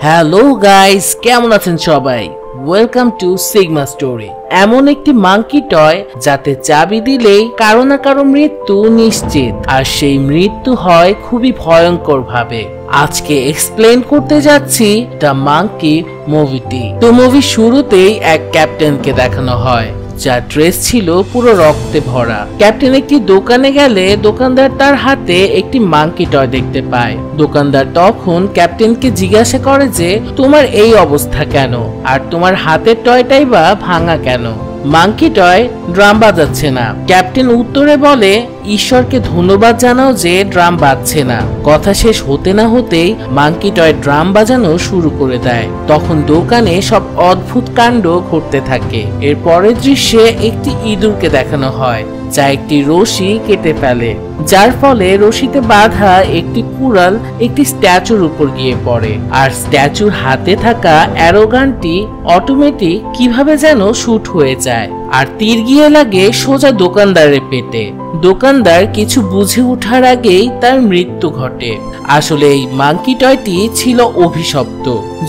Hello guys, কেমন আছেন সবাই? Welcome to sigma story. এমন একটি মাঙ্কি টয় যাতে চাবি দিলেই কারো না কারো মৃত্যু নিশ্চিত, আর সেই মৃত্যু হয় খুবই ভয়ঙ্কর ভাবে। আজকে এক্সপ্লেন করতে যাচ্ছি দ্য মাঙ্কি মুভিটি। তো মুভির শুরুতেই এক ক্যাপ্টেনকে দেখানো হয় যার ড্রেস ছিল পুরো রক্তে ভরা। ক্যাপ্টেন একটি দোকানে গেলে দোকানদার তার হাতে একটি মাঙ্কি টয় দেখতে পায়। দোকানদার তখন ক্যাপ্টেনকে জিজ্ঞাসা করে যে তোমার এই অবস্থা কেন, আর তোমার হাতের টয়টাই বা ভাঙা কেন? মাঙ্কি টয় ড্রাম বাজাচ্ছে না। ক্যাপ্টেন উত্তরে বলে, ঈশ্বরকে ধন্যবাদ জানাও যে ড্রাম বাজছে না। কথা শেষ হতে না হতেই মাঙ্কি টয় ড্রাম বাজানো শুরু করে দেয়। তখন দোকানে সব অদ্ভুত কাণ্ড ঘটতে থাকে। এর পরের দৃশ্যে একটি ইঁদুরকে দেখানো হয় যা একটি রশি কেটে ফেলে, যার ফলে রশিতে বাঁধা একটি কুড়াল একটি স্ট্যাচুর উপর গিয়ে পড়ে, আর স্ট্যাচুর হাতে থাকা অ্যারোগানটি অটোমেটিক কিভাবে যেন শুট হয়ে যায়, আর তীর গিয়ে লাগে সোজা দোকানদারের পেটে। দোকানদার কিছু বুঝে ওঠার আগেই তার মৃত্যু ঘটে। আসলে এই মাঙ্কি টয়টি ছিল অভিশপ্ত।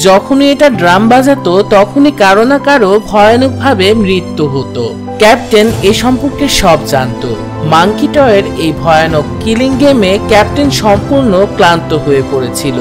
যখনই এটা ড্রাম বাজাতো তখনই কারো না কারো ভয়ানকভাবে মৃত্যু হতো। ক্যাপ্টেন এ সম্পর্কে সব জানতো। মাঙ্কি টয়ের এই ভয়ানক কিলিং গেমে ক্যাপ্টেন সম্পূর্ণ ক্লান্ত হয়ে পড়েছিল।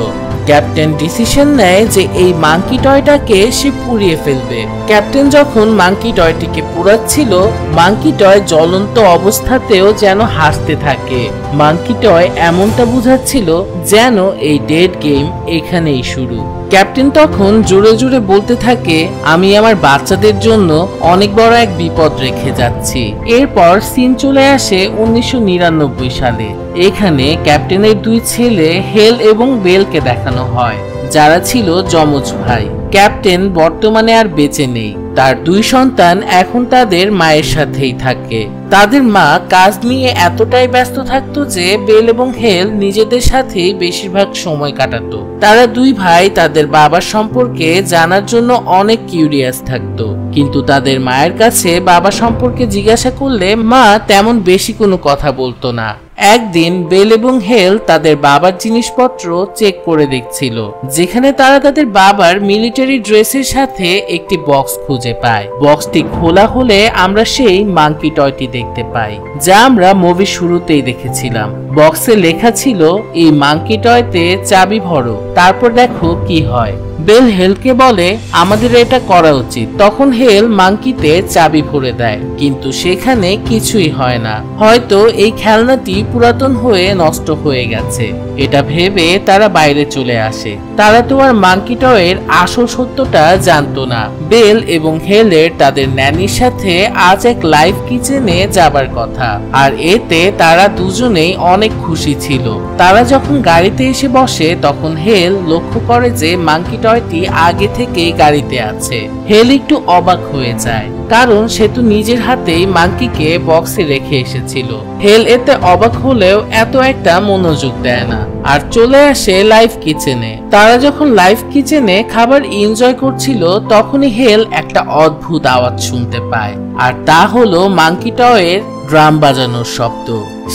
ক্যাপ্টেন ডিসিশন নেয় যে এই মাঙ্কি টয়টাকে সে পুড়িয়ে ফেলবে। ক্যাপ্টেন যখন মাঙ্কি টয়টিকে পুড়াচ্ছিল, মাঙ্কি টয় জ্বলন্ত অবস্থাতেও যেন হাসতে থাকে। মাঙ্কি টয় এমনটা বুঝাচ্ছিল যেন এই ডেড গেম এখানেই শুরু। ক্যাপ্টেন তখন জোরে জোরে বলতে থাকে, আমি আমার বাচ্চাদের জন্য অনেক বড় এক বিপদ রেখে যাচ্ছি। এরপর সিন চলে আসে 1999 সালে। এখানে ক্যাপ্টেনের দুই ছেলে হেল এবং বেলকে দেখানো হয়, যারা ছিল যমজ ভাই। ক্যাপ্টেন বর্তমানে আর বেঁচে নেই। তার দুই সন্তান এখন তাদের মায়ের সাথেই থাকে। তাদের মা কাজ নিয়ে এতটাই ব্যস্ত থাকতো যে বেল এবং হেল নিজেদের সাথেই বেশিরভাগ সময় কাটাতো। তারা দুই ভাই তাদের বাবার সম্পর্কে জানার জন্য অনেক কিউরিয়াস থাকতো, কিন্তু তাদের মায়ের কাছে বাবা সম্পর্কে জিজ্ঞাসা করলে মা তেমন বেশি কোনো কথা বলতো না। একদিন বেল এবং হেল তাদের বাবার জিনিসপত্র চেক করে দেখছিল, যেখানে তারা তাদের বাবার মিলিটারি ড্রেসের সাথে একটি বক্স খুঁজে পায়। বক্সটি খোলা হলে আমরা সেই মাঙ্কি টয়টি দেখতে পাই, যা আমরা মুভির শুরুতেই দেখেছিলাম। বক্সে লেখা ছিল, এই মাঙ্কি টয়তে চাবি ভরো, তারপর দেখো কি হয়। বেল হেলকে বলে, আমাদের এটা করা উচিত। তখন হেল মাঙ্কিতে চাবি ভরে দেয়, কিন্তু সেখানে কিছুই হয় না। হয়তো এই খেলনাটি পুরাতন হয়ে নষ্ট হয়ে গেছে। এটা ভেবে তারা বাইরে চলে আসে। তারা তো আর মাঙ্কি টয়ের আসল সত্যটা জানতো না। বেল এবং হেলের তাদের ন্যানির সাথে আজ এক লাইভ কিচেনে যাবার কথা, আর এতে তারা দুজনেই অনেক খুশি ছিল। তারা যখন গাড়িতে এসে বসে তখন হেল লক্ষ্য করে যে মাঙ্কি টয়টি আগে থেকেই গাড়িতে আছে। হেল একটু অবাক হয়ে যায়, কারণ সে তো নিজের হাতেই মাঙ্কিকে বক্সে রেখে এসেছিল। হেল এতে অবাক হলেও এত একটা মনোযোগ দেয় না, আর চলে আসে লাইভ কিচেনে। তারা যখন লাইভ কিচেনে খাবার এনজয় করছিল তখনই হেল একটা অদ্ভুত আওয়াজ শুনতে পায়, আর তা হলো মাঙ্কি টয়ের ড্রাম বাজানোর শব্দ।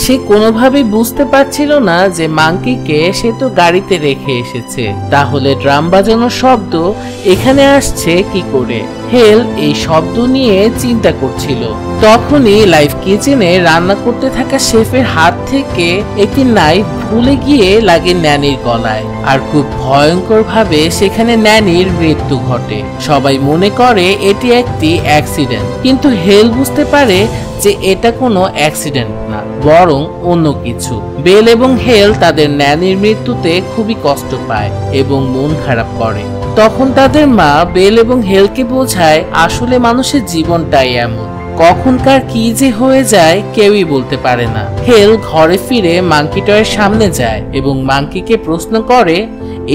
সে কোনোভাবেই বুঝতে পারছিল না যে মাঙ্কিকে সে তো গাড়িতে রেখে এসেছে, তাহলে ড্রাম বাজানোর শব্দ এখানে আসছে কি করে। হেল এই শব্দ নিয়ে চিন্তা করছিল। তখনই লাইভ কিচেনে রান্না করতে থাকা শেফের হাত থেকে একটি নাইফ ভুলে গিয়ে লাগে ন্যানির গলায়, আর খুব ভয়ঙ্কর ভাবে সেখানে ন্যানির মৃত্যু ঘটে। সবাই মনে করে এটি একটি অ্যাক্সিডেন্ট, কিন্তু হেল বুঝতে পারে যে এটা কোনো অ্যাক্সিডেন্ট না, বরং অন্য কিছু। বেল এবং হেল তাদের ন্যানির মৃত্যুতে খুবই কষ্ট পায় এবং মন খারাপ করে। তখন তাদের মা বেল এবং হেলকে বোঝায়, আসলে মানুষের জীবনটাই এমন, কখনকার কি যে হয়ে যায় কেউই বলতে পারে না। হেল ঘরে ফিরে মাঙ্কি টয়ের সামনে যায় এবং মাঙ্কিকে প্রশ্ন করে,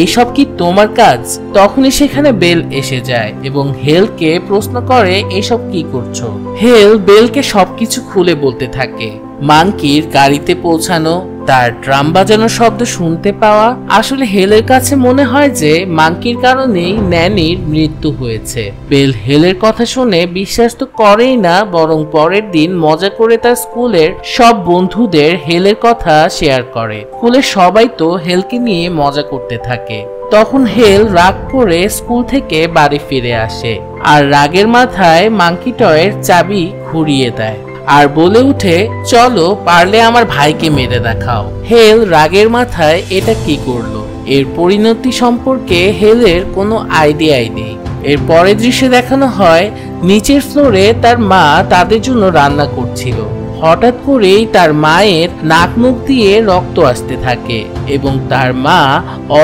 এইসব কি তোমার কাজ? তখনই সেখানে বেল এসে যায় এবং হেলকে প্রশ্ন করে, এসব কি করছো? হেল বেলকে সবকিছু খুলে বলতে থাকে। মাঙ্কির গাড়িতে পৌঁছানো, তার ড্রাম বাজানোর শব্দ শুনতে পাওয়া। আসলে হেলের কাছে মনে হয় যে মাংকির কারণেই ন্যানির মৃত্যু হয়েছে। বেল হেলের কথা শুনে বিশ্বাস তো করেই না, বরং পরের দিন মজা করে তার স্কুলের সব বন্ধুদের হেলের কথা শেয়ার করে। স্কুলের সবাই তো হেলকে নিয়ে মজা করতে থাকে। তখন হেল রাগ করে স্কুল থেকে বাড়ি ফিরে আসে আর রাগের মাথায় মাংকি টয়ের চাবি ঘুরিয়ে দেয় আর বলে উঠে, চলো পারলে আমার ভাইকে মেরে দেখাও। হেল রাগের মাথায় এটা কি করলো, এর পরিণতি সম্পর্কে হেলের কোনো আইডিয়াই নেই। এর পরের দৃশ্যে দেখানো হয় নিচের ফ্লোরে তার মা তাদের জন্য রান্না করছিল। হঠাৎ করেই তার মায়ের নাক মুখ দিয়ে রক্ত আসতে থাকে এবং তার মা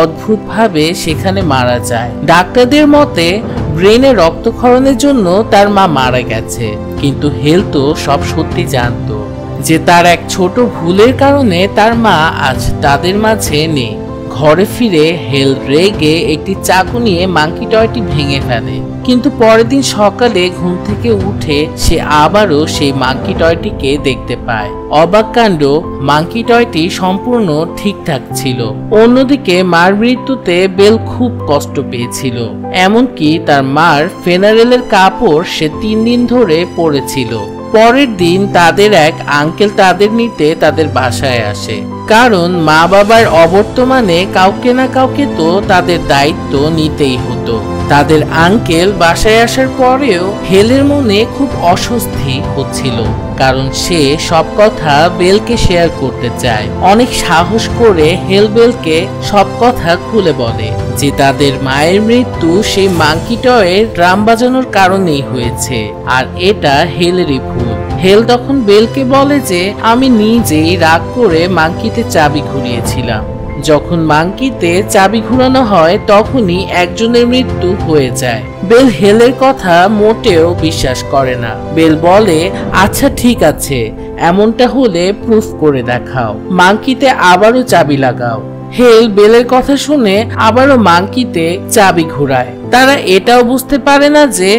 অদ্ভুতভাবে সেখানে মারা যায়। ডাক্তারদের মতে ব্রেনে রক্তক্ষরণের জন্য তার মা মারা গেছে, কিন্তু হেল তো সব সত্যি জানতো যে তার এক ছোট ভুলের কারণে তার মা আজ তাদের মাঝে নেই। ঘরে ফিরে হেল রেগে একটি চাকু নিয়ে মাংকি টয়টি ভেঙে ফেলে, কিন্তু পরের দিন সকালে ঘুম থেকে উঠে সে আবারও সেই মাংকি টয়টিকে দেখতে পায়। অবাক কাণ্ড, মাংকি টয়টি সম্পূর্ণ ঠিকঠাক ছিল। অন্যদিকে মার মৃত্যুতে বেল খুব কষ্ট পেয়েছিল, এমনকি তার মার ফেনারেলের কাপড় সে 3 দিন ধরে পরেছিল। পরের দিন তাদের এক আঙ্কেল তাদের নিতে তাদের বাসায় আসে, কারণ মা বাবার অবর্তমানে কাউকে না কাউকে তো তাদের দায়িত্ব নিতেই হতো। তাদের আঙ্কেল বাসায় আসার পরেও হেলের মনে খুব অস্বস্তি হচ্ছিল, কারণ সে সব কথা বেলকে শেয়ার করতে চায়। অনেক সাহস করে হেল বেলকে সব কথা খুলে বলে যে তাদের মায়ের মৃত্যু সেই মাংকি টয়ের ড্রাম বাজানোর কারণেই হয়েছে আর এটা হেলেরই ভুল। হেল তখন বেলকে বলে যে আমি নিজেই রাগ করে মাংকিতে চাবি ঘুরিয়েছিলাম। যখন মাংকিতে চাবি ঘুরানো হয় তখনই একজনের মৃত্যু হয়ে যায়। বেল হেলের কথা মোটেও বিশ্বাস করে না। বেল বলে, আচ্ছা ঠিক আছে, এমনটা হলে প্রুফ করে দেখাও, মাংকিতে আবারও চাবি লাগাও। হেল বেলের কথা শুনে আবারও মাংকিতে চাবি ঘুরায়। তারা এটাও বুঝতে পারে না যে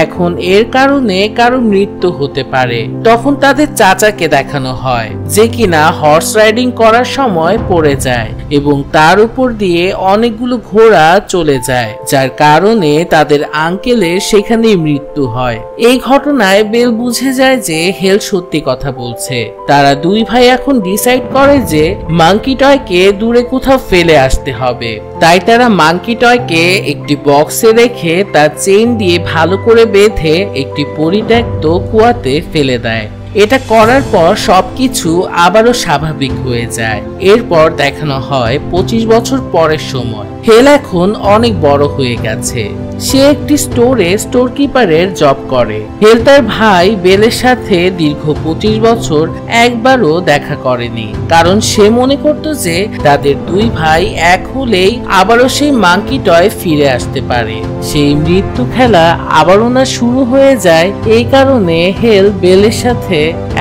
এখন এর কারণে কারো মৃত্যু হতে পারে। তখন তাদের চাচাকে দেখানো হয় যে কিনা হর্স রাইডিং করার সময় পড়ে যায় এবং তার উপর দিয়ে অনেকগুলো ঘোড়া চলে যায়, যার কারণে তাদের আঙ্কেলের সেখানেই মৃত্যু হয়। এই ঘটনায় বেল বুঝে যায় যে হেল সত্যি কথা বলছে। তারা দুই ভাই এখন ডিসাইড করে যে মাংকি টয়কে দূরে কোথাও ফেলে আসতে হবে। তাই তারা মাংকি টয়কে একটি বক্সে রেখে তার চেইন দিয়ে ভালো করে বেঁধে একটি পরিত্যক্ত কুয়াতে ফেলে দেয়। এটা করার পর সবকিছু আবারও স্বাভাবিক হয়ে যায়। এরপর দেখানো হয় 25 বছর পরের সময়। হেল এখন অনেক বড় হয়ে গেছে। সে একটি স্টোরে স্টোর কিপারের জব করে। হেল তার ভাই বেলের সাথে দীর্ঘ 25 বছর একবারও দেখা করেনি, কারণ সে মনে করত যে তাদের দুই ভাই এক হলেই আবারও সেই মাংকি টয় ফিরে আসতে পারে। সেই মৃত্যু খেলা আবারও না শুরু হয়ে যায়, এই কারণে হেল বেলের সাথে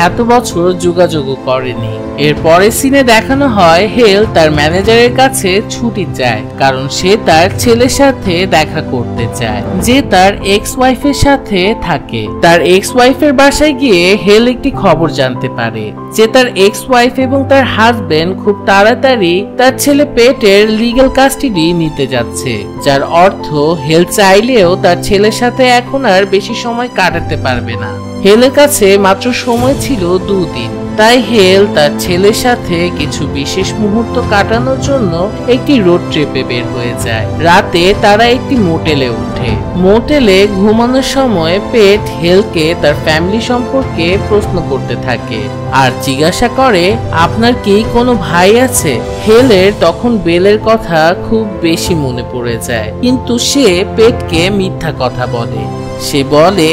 এত বছর যোগাযোগ করেনি। এর পরের সিনে দেখানো হয় হেল তার ম্যানেজারের কাছে ছুটি চায়, কারণ সে তার ছেলের সাথে দেখা করতে চায় যে তার এক্স ওয়াইফের সাথে থাকে। তার এক্স ওয়াইফের বাসায় গিয়ে হেল একটি খবর জানতে পারে যে তার এক্স ওয়াইফ এবং তার হাজবেন্ড খুব তাড়াতাড়ি তার ছেলে পেটের লিগ্যাল কাস্টাডি নিতে যাচ্ছে, যার অর্থ হেল চাইলেও তার ছেলের সাথে এখন আর বেশি সময় কাটাতে পারবে না। হেলের কাছে মাত্র সময় ছিল 2 দিন, তাই হেল তার ছেলের সাথে কিছু বিশেষ মুহূর্ত কাটানোর জন্য একটি রোড ট্রিপে বের হয়ে যায়। রাতে তারা একটি মোটেলে ওঠে। মোটেলে ঘুমানোর সময় পেট হেলকে তার ফ্যামিলি সম্পর্কে প্রশ্ন করতে থাকে আর জিজ্ঞাসা করে, আপনার কি কোনো ভাই আছে? হেলের তখন বেলের কথা খুব বেশি মনে পড়ে যায়, কিন্তু সে পেটকে মিথ্যা কথা বলে। সে বলে,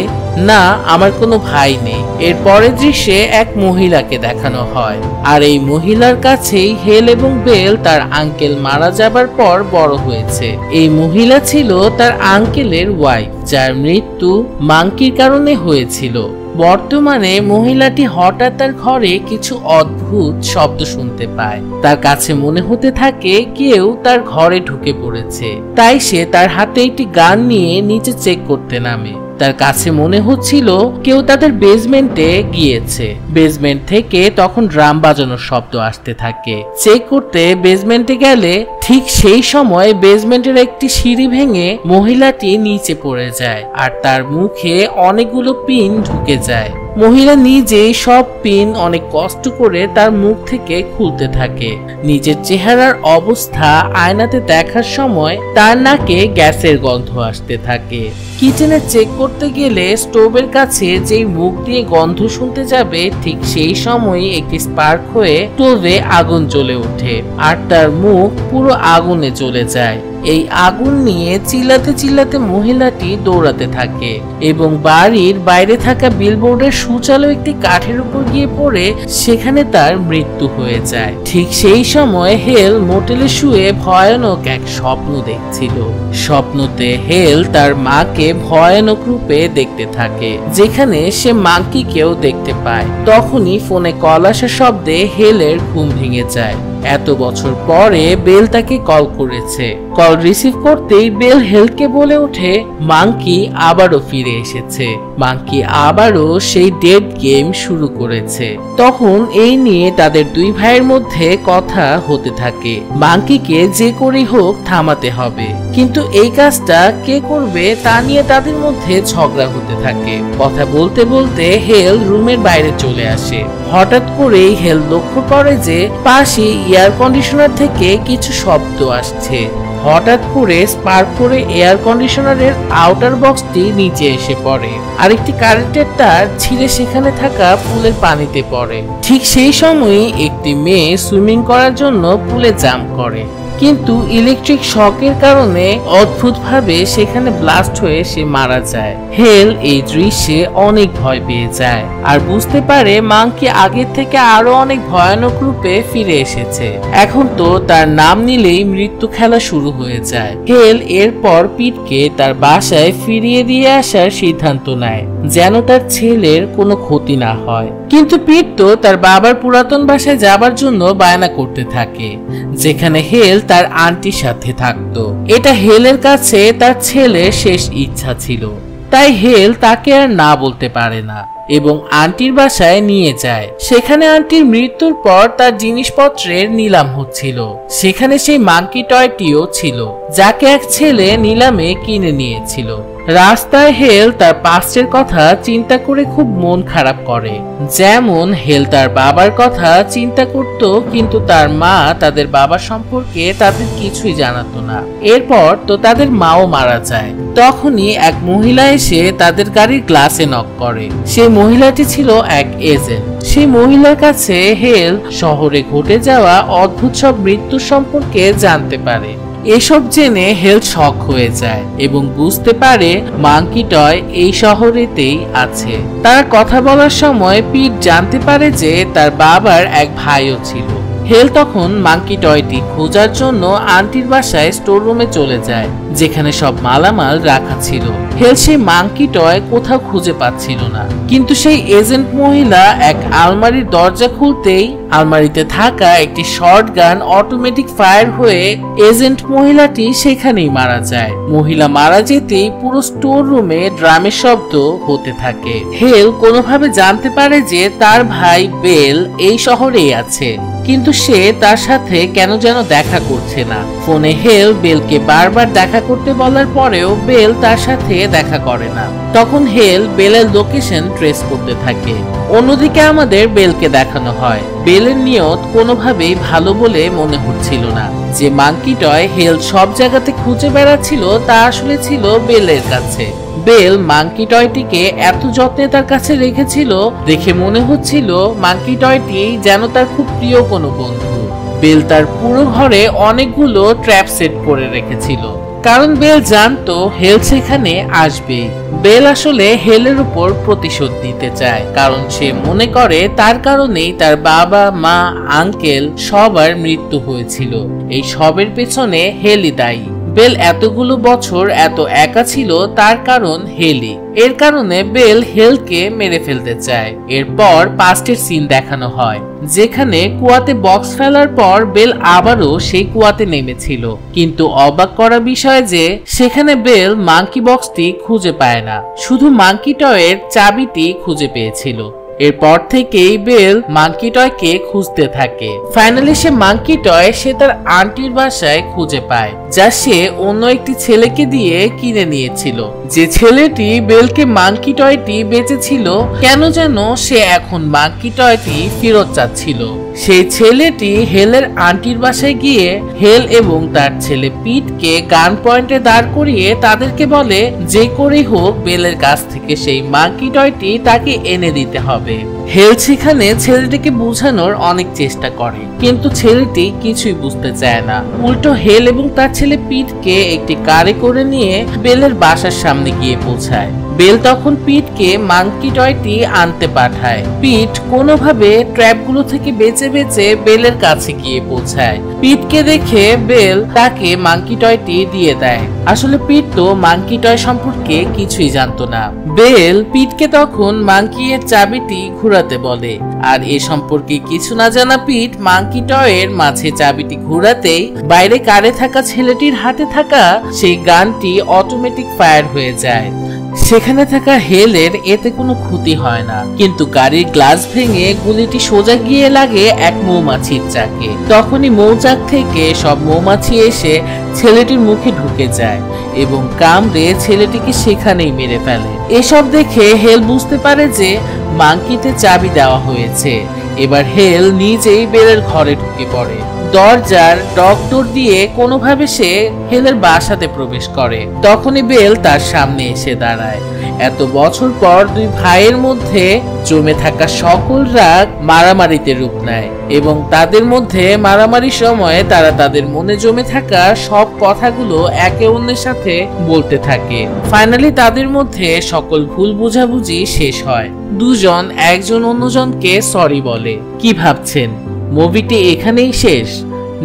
না, আমার কোনো ভাই নেই। এর পরের দৃশ্যে এক মহিলাকে দেখানো হয়, আর এই মহিলার কাছেই হেল এবং বেল তার আঙ্কেল মারা যাবার পর বড় হয়েছে। এই মহিলা ছিল তার আঙ্কেলের ওয়াইফ, যার মৃত্যু মাংকির কারণে হয়েছিল। বর্তমানে মহিলাটি হঠাৎ তার ঘরে কিছু অদ্ভুত শব্দ শুনতে পায়। তার কাছে মনে হতে থাকে কেউ তার ঘরে ঢুকে পড়েছে। তাই সে তার হাতে একটি গান নিয়ে নিচে চেক করতে নামে। তার কাছে মনে হচ্ছিল কেউ তাদের বেসমেন্টে গিয়েছে। বেসমেন্ট থেকে তখন ড্রাম বাজানোর শব্দ আসতে থাকে। চেক করতে বেসমেন্টে গেলে ঠিক সেই সময় বেসমেন্টের একটি সিঁড়ি ভেঙে মহিলাটি নিচে পড়ে যায় আর তার মুখে অনেকগুলো পিন ঢুকে যায়। মহিলা নিজেই সব পিন অনেক কষ্ট করে তার মুখ থেকে খুলতে থাকে। নিজের চেহারার অবস্থা আয়নাতে দেখার সময় তার নাকে গ্যাসের গন্ধ আসতে থাকে। কিচেনে চেক করতে গেলে স্টোভের কাছে যেই মুখ দিয়ে গন্ধ শুনতে যাবে ঠিক সেই সময়ই একটি স্পার্ক হয়ে স্টোভে আগুন জ্বলে ওঠে আর তার মুখ পুরো আগুনে জ্বলে যায়। এই আগুন নিয়ে চিল্লাতে চিল্লাতে মহিলাটি দৌড়াতে থাকে এবং বাড়ির বাইরে থাকা বিলবোর্ডের সূচালো একটি কাঠের উপর গিয়ে পড়ে সেখানে তার মৃত্যু হয়ে যায়। ঠিক সেই সময় হেল মোটেলে শুয়ে ভয়ানক এক স্বপ্ন দেখছিল। স্বপ্নতে হেল তার মাকে ভয়ানক রূপে দেখতে থাকে, যেখানে সে মাঙ্কিকেও দেখতে পায়। তখনই ফোনে কল আসার শব্দে হেলের ঘুম ভেঙে যায়। এত বছর পরে বেল তাকে কল করেছে। কল রিসিভ করতেই বেল হেলকে বলে ওঠে মাঙ্কি আবারও ফিরে এসেছে। মাঙ্কি আবারও সেই ডেড গেম শুরু করেছে। তখন এই নিয়ে তাদের দুই ভাইয়ের মধ্যে কথা হতে থাকে। মাঙ্কিকে যে করেই হোক থামাতে হবে, কিন্তু এই কাজটা কে করবে তা নিয়ে তাদের মধ্যে ঝগড়া হতে থাকে। কথা বলতে বলতে হেল রুমের বাইরে চলে আসে। হঠাৎ করেই হেল লক্ষ্য করে যে পাশে এয়ার কন্ডিশনার থেকে কিছু শব্দ আসছে। হঠাৎ করে স্পার্ক করে এয়ার কন্ডিশনারের আউটার বক্সটি নিচে এসে পড়ে আর একটি কারেন্টের তার ছিঁড়ে সেখানে থাকা পুলের পানিতে পড়ে। ঠিক সেই সময়ই একটি মেয়ে সুইমিং করার জন্য পুলে জাম্প করে, কিন্তু ইলেকট্রিক শকের কারণে অদ্ভুতভাবে সেখানে ব্লাস্ট হয়ে সে মারা যায়। হেল এই দৃশ্যে অনেক ভয় পেয়ে যায় আর বুঝতে পারে মাঙ্কি আগের থেকে আরো অনেক ভয়ানক রূপে ফিরে এসেছে। এখন তো তার নাম নিলেই মৃত্যু খেলা শুরু হয়ে যায়। হেল এরপর পিটকে তার বাসায় ফিরিয়ে দিয়ে আসার সিদ্ধান্ত নেয়, যেন তার ছেলের কোনো ক্ষতি না হয়। কিন্তু পিট তো তার বাবার পুরাতন বাসায় যাবার জন্য বায়না করতে থাকে, যেখানে হেল তার আন্টির সাথে থাকতো। এটা হেলের কাছে তার ছেলের শেষ ইচ্ছা ছিল, তাই হেল তাকে আর না বলতে পারে না এবং আন্টির বাসায় নিয়ে যায়। সেখানে আন্টির মৃত্যুর পর তার জিনিসপত্রের নিলাম হচ্ছিল। সেখানে সেই মাঙ্কি টয়টিও ছিল, যাকে এক ছেলে নিলামে কিনে নিয়েছিল। রাস্তায় হেল তার পাস্টের কথা চিন্তা করে খুব মন খারাপ করে। যেমন হেল তার বাবার কথা চিন্তা করত, কিন্তু তার মা তাদের বাবা সম্পর্কে তাদের কিছুই জানাতো না। এরপর তো তাদের মাও মারা যায়। তখনই এক মহিলা এসে তাদের গাড়ির গ্লাসে নক করে। সেই মহিলাটি ছিল এক এজেন্ট। সেই মহিলার কাছে হেল শহরে ঘটে যাওয়া অদ্ভুত সব মৃত্যু সম্পর্কে জানতে পারে। এসব জেনে হেল শক হয়ে যায় এবং বুঝতে পারে মাঙ্কি টয় এই শহরেতেই আছে। তারা কথা বলার সময় পিট জানতে পারে যে তার বাবার এক ভাইও ছিল। হেল তখন মাঙ্কি টয়টি খোঁজার জন্য আন্টির বাসায় স্টোর রুমে চলে যায়, যেখানে সব মালামাল রাখা ছিল। হেল সেই মাঙ্কি টয় কোথাও খুঁজে পাচ্ছিল না, কিন্তু সেই এজেন্ট মহিলা এক আলমারির দরজা খুলতেই আলমারিতে থাকা একটি শর্টগান অটোমেটিক ফায়ার হয়ে এজেন্ট মহিলাটি সেখানেই মারা যায়। মহিলা মারা যেতেই পুরো স্টোর রুমে ড্রামের শব্দ হতে থাকে। হেল কোনোভাবে জানতে পারে যে তার ভাই বেল এই শহরেই আছে, কিন্তু সে তার সাথে কেন যেন দেখা করছে না। ফোনে হেল বেলকে বারবার দেখা করতে বলার পরেও বেল তার সাথে দেখা করে না। তখন হেল বেলের লোকেশন ট্রেস করতে থাকে। অন্যদিকে আমাদের বেলকে দেখানো হয় বেলের নিয়ত কোনোভাবেই ভালো বলে মনে হচ্ছিল না। যে মাঙ্কি টয় হেল সব জায়গাতে খুঁজে বেড়াচ্ছিল তা আসলে ছিল বেলের কাছে। বেল মাঙ্কি টয়টিকে এত যত্নে তার কাছে রেখেছিল দেখে মনে হচ্ছিল মাঙ্কি টয়টি যেন তার খুব প্রিয় কোনো বন্ধু। বেল তার পুরো ঘরে অনেকগুলো ট্র্যাপ সেট করে রেখেছিল, কারণ বেল জানতো হেল সেখানে আসবে। বেল আসলে হেলের উপর প্রতিশোধ নিতে চায়, কারণ সে মনে করে তার কারণেই তার বাবা মা আঙ্কেল সবার মৃত্যু হয়েছিল। এই সবের পেছনে হেলই দায়ী। বেল এতগুলো বছর এত একা ছিল তার কারণ হেলি। এর কারণে বেল হেলকে মেরে ফেলতে চায়। এরপর পাস্টের সিন দেখানো হয়, যেখানে কুয়াতে বক্স ফেলার পর বেল আবারও সেই কুয়াতে নেমেছিল। কিন্তু অবাক করা বিষয় যে সেখানে বেল মাঙ্কি বক্সটি খুঁজে পায় না, শুধু মাঙ্কি টয়ের চাবিটি খুঁজে পেয়েছিল। এরপর থেকেই বেল মাঙ্কি টয়কে খুঁজতে থাকে। ফাইনালি সে মাঙ্কি টয় সে তার আন্টির বাসায় খুঁজে পায়, যা সে অন্য একটি ছেলেকে দিয়ে কিনে নিয়েছিল। যে ছেলেটি বেলকে মাঙ্কি টয়টি বেচেছিল, কেন যেন সে এখন মাঙ্কি টয়টি ফেরত চাচ্ছিল। সেই ছেলেটি হেলের আন্টির বাসায় গিয়ে হেল এবং তার ছেলে পিটকে গান পয়েন্টে দাঁড় করিয়ে তাদেরকে বলে যে করেই হোক বেলের কাছ থেকে সেই মাঙ্কি টয়টি তাকে এনে দিতে হবে। হেল সেখানে ছেলেটিকে বোঝানোর অনেক চেষ্টা করে, কিন্তু ছেলেটি কিছুই বুঝতে চায় না। উল্টো হেল এবং তার ছেলে পিটকে একটি কারে করে নিয়ে বেলের বাসার সামনে গিয়ে পৌঁছায়। বেল তখন পিটকে মাঙ্কি টয়টি আনতে পাঠায়। পিট কোনোভাবে ট্র্যাপগুলো থেকে বেঁচে বেঁচে বেলের কাছে গিয়ে পৌঁছায়। পিটকে দেখে বেল তাকে মাঙ্কি টয়টি দিয়ে দেয়। আসলে পিট তো মাঙ্কি টয় সম্পর্কে কিছুই জানতো না। বেল পিটকে তখন মাঙ্কি এর চাবিটি ঘুরাতে বলে, আর এ সম্পর্কে কিছু না জানা পিট মাঙ্কি টয়ের মাঝে চাবিটি ঘুরাতেই বাইরে কারে থাকা ছেলেটির হাতে থাকা সেই গানটি অটোমেটিক ফায়ার হয়ে যায়। সেখানে থাকা হেলের এতে কোনো ক্ষতি হয় না, কিন্তু গাড়ির গ্লাস ভেঙে গুলিটি সোজা গিয়ে লাগে এক মৌমাছির চাকে। তখনই মৌচাক থেকে সব মৌমাছি এসে ছেলেটির মুখে ঢুকে যায় এবং কামড়ে ছেলেটিকে সেখানেই মেরে ফেলে। এসব দেখে হেল বুঝতে পারে যে মাঙ্কিতে চাবি দেওয়া হয়েছে। এবার হেল নিজেই বেলের ঘরে ঢুকে পড়ে। দরজার ডক্টর দিয়ে কোনোভাবে সে হেলের বাসাতে প্রবেশ করে। তখনই বেল তার সামনে এসে দাঁড়ায়। এত বছর পর দুই ভাইয়ের মধ্যে জমে থাকা সকল রাগ মারামারিতে রূপ নেয় এবং তাদের মধ্যে মারামারির সময় তারা তাদের মনে জমে থাকা সব কথাগুলো একে অন্যের সাথে বলতে থাকে। ফাইনালি তাদের মধ্যে সকল ভুল বোঝাবুঝি শেষ হয়। দুজন একজন অন্যজনকে সরি বলে। কি ভাবছেন মুভিটি এখানেই শেষ?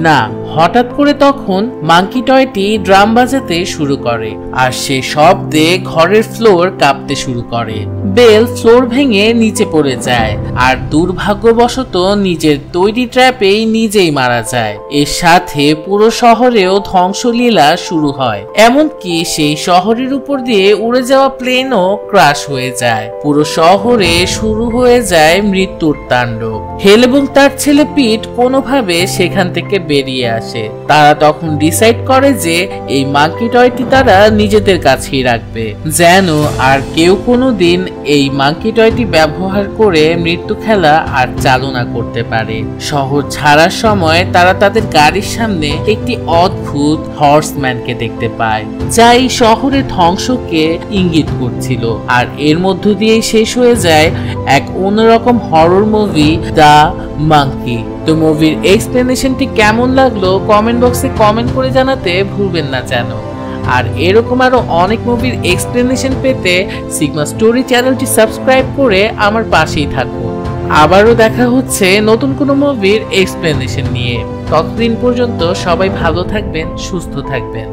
না, হঠাৎ করে তখন মাঙ্কি টয়টি ড্রাম বাজাতে শুরু করে আর সে শব্দে ঘরের ফ্লোর কাঁপতে শুরু করে। বেল ফ্লোর ভেঙে নিচে পড়ে যায় আর দুর্ভাগ্যবশত নিজের তৈরি ট্র্যাপেই নিজেই মারা যায়। এর সাথে পুরো শহরেও ধ্বংসলীলা শুরু হয়, এমনকি সেই শহরের উপর দিয়ে উড়ে যাওয়া প্লেনও ক্রাশ হয়ে যায়। পুরো শহরে শুরু হয়ে যায় মৃত্যুর তাণ্ডব। হেল এবং তার ছেলে পিট কোনোভাবে সেখান থেকে বেরিয়ে আসে। তারা তখন ডিসাইড করে যে এই মাঙ্কি টয়টি তারা নিজেদের কাছেই রাখবে, যেন আর কেউ কোনোদিন এই মাঙ্কি টয়টি ব্যবহার করে মৃত্যু খেলা আর চালনা করতে পারে। শহর ছাড়ার সময় তারা তাদের গাড়ির সামনে একটি অদ্ভুত হর্সম্যানকে দেখতে পায়, যা এই শহরের ধ্বংসকে ইঙ্গিত করছিল। আর এর মধ্য দিয়েই শেষ হয়ে যায় এক অন্যরকম হরর মুভি দ্য মাঙ্কি। তো মুভির এক্সপ্লেনেশনটি কেমন লাগলো কমেন্ট বক্সে কমেন্ট করে জানাতে ভুলবেন না যেন। আর এরকম আরো অনেক মুভির এক্সপ্লেনেশন পেতে সিগমা স্টোরি চ্যানেলটি সাবস্ক্রাইব করে আমার পাশেই থাকুন। আবারও দেখা হচ্ছে নতুন কোনো মুভির এক্সপ্লেনেশন নিয়ে। ততদিন পর্যন্ত সবাই ভালো থাকবেন, সুস্থ থাকবেন।